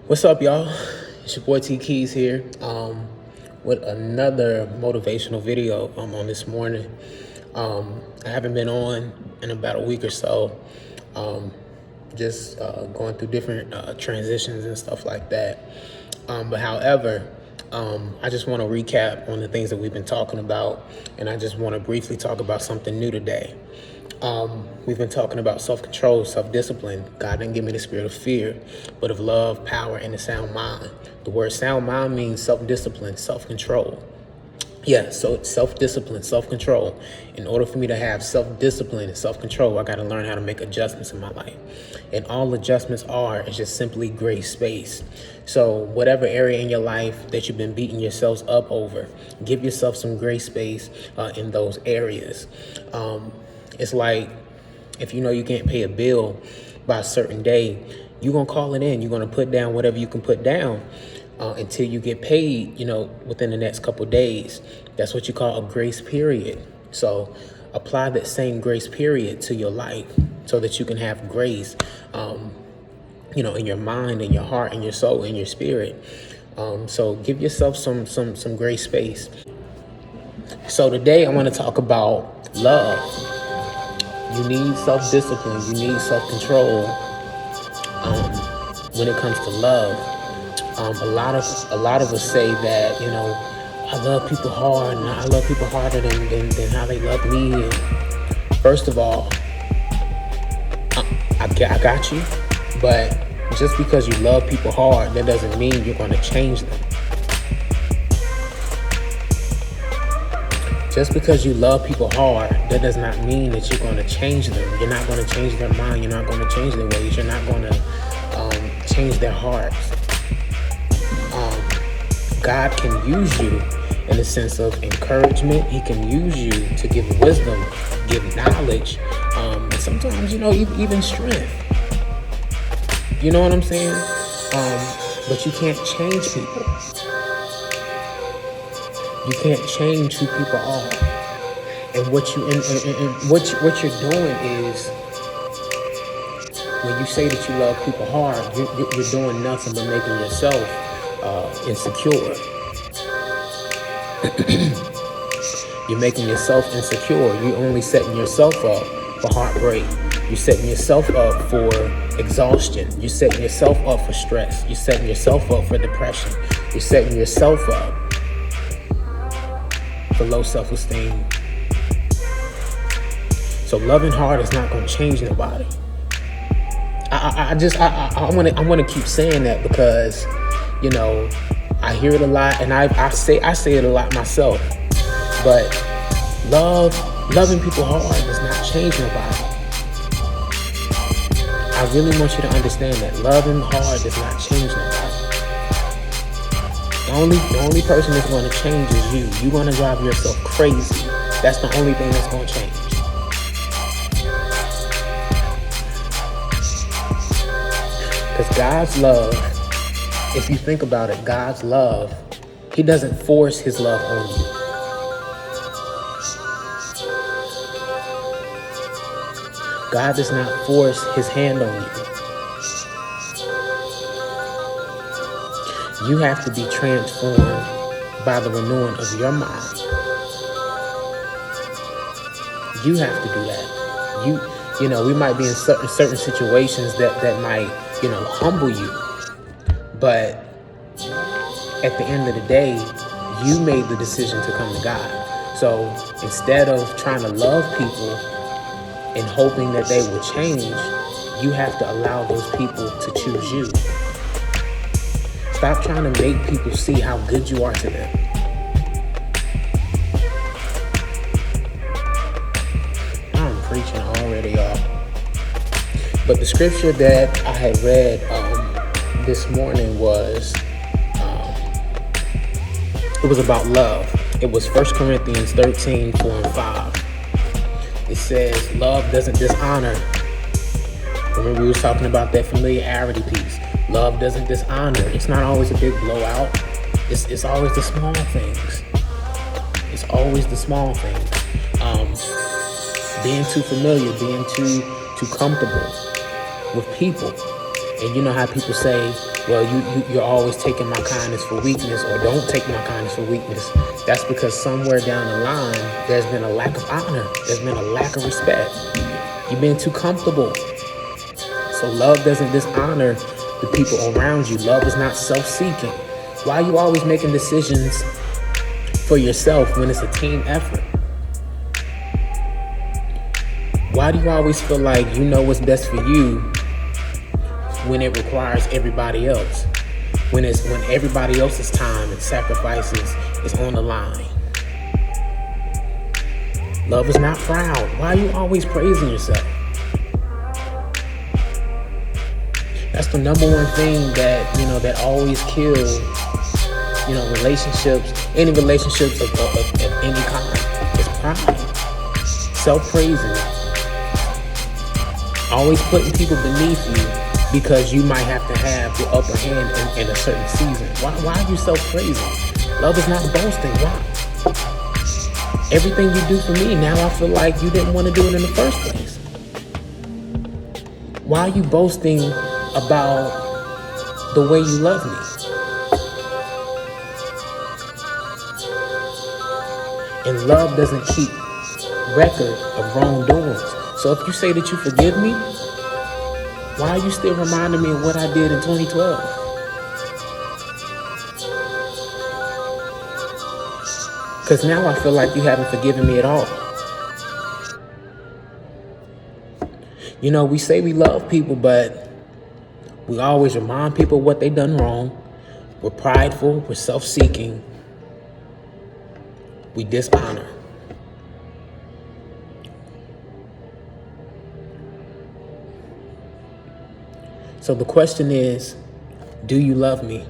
What's up, y'all? It's your boy T-keyZ here with another motivational video on this morning. I haven't been on in about a week or so, just going through different transitions and stuff like that. But however, I just want to recap on the things that we've been talking about, and I just want to briefly talk about something new today. We've been talking about self-control, self-discipline. God didn't give me the spirit of fear, but of love, power, and a sound mind. The word sound mind means self-discipline, self-control. Yeah, so it's self-discipline, self-control. In order for me to have self-discipline and self-control, I got to learn how to make adjustments in my life. And all adjustments is just simply gray space. So whatever area in your life that you've been beating yourselves up over, give yourself some gray space in those areas. It's like if you know you can't pay a bill by a certain day, you're going to call it in. You're going to put down whatever you can put down until you get paid, within the next couple of days. That's what you call a grace period. So apply that same grace period to your life so that you can have grace, in your mind, in your heart, in your soul, in your spirit. So give yourself some gray space. So today I want to talk about love. You need self-discipline. You need self-control when it comes to love. A lot of us say that, I love people hard, and I love people harder than how they love me. And first of all, I got you, but just because you love people hard, that doesn't mean you're going to change them. Just because you love people hard, that does not mean that you're going to change them. You're not going to change their mind. You're not going to change their ways. You're not going to change their hearts. God can use you in the sense of encouragement. He can use you to give wisdom, give knowledge, and sometimes, even strength. You know what I'm saying? But you can't change people. You can't change who people are. And what you're doing is, when you say that you love people hard, you're doing nothing but making yourself insecure. You're making yourself insecure. You're only setting yourself up for heartbreak. You're setting yourself up for exhaustion. You're setting yourself up for stress. You're setting yourself up for depression. You're setting yourself up for low self-esteem. So loving hard is not going to change nobody. I want to keep saying that because, I hear it a lot, and I say it a lot myself. But loving people hard does not change nobody. I really want you to understand that loving hard does not change nobody. The only person that's going to change is you. You're going to drive yourself crazy. That's the only thing that's going to change. Because God's love, if you think about it, God's love, He doesn't force His love on you. God does not force His hand on you. You have to be transformed by the renewing of your mind. You have to do that. We might be in certain situations that might, humble you. But at the end of the day, you made the decision to come to God. So instead of trying to love people and hoping that they will change, you have to allow those people to choose you. Stop trying to make people see how good you are to them. I'm preaching already, y'all. But the scripture that I had read this morning was, it was about love. It was 1 Corinthians 13, 4 and 5. It says, love doesn't dishonor. Remember we was talking about that familiarity piece. Love doesn't dishonor. It's not always a big blowout. It's always the small things. It's always the small things. Being too familiar, being too comfortable with people And you know how people say, well, you're always taking my kindness for weakness, or don't take my kindness for weakness. That's because somewhere down the line, there's been a lack of honor. There's been a lack of respect. You've been too comfortable. So love doesn't dishonor the people around you. Love is not self-seeking. Why are you always making decisions for yourself when it's a team effort? Why do you always feel like you know what's best for you when it requires everybody else? When everybody else's time and sacrifices is on the line. Love is not proud. Why are you always praising yourself? That's the number one thing that, that always kills, relationships, any relationships of any kind. It's pride. Self-praising. Always putting people beneath you because you might have to have the upper hand in a certain season. Why are you self-praising? Love is not boasting. Why? Everything you do for me, now I feel like you didn't want to do it in the first place. Why are you boasting about the way you love me? And love doesn't keep record of wrongdoings. So if you say that you forgive me, why are you still reminding me of what I did in 2012? Because now I feel like you haven't forgiven me at all. We say we love people, but we always remind people what they done wrong. We're prideful, we're self-seeking, we dishonor. So the question is, do you love me?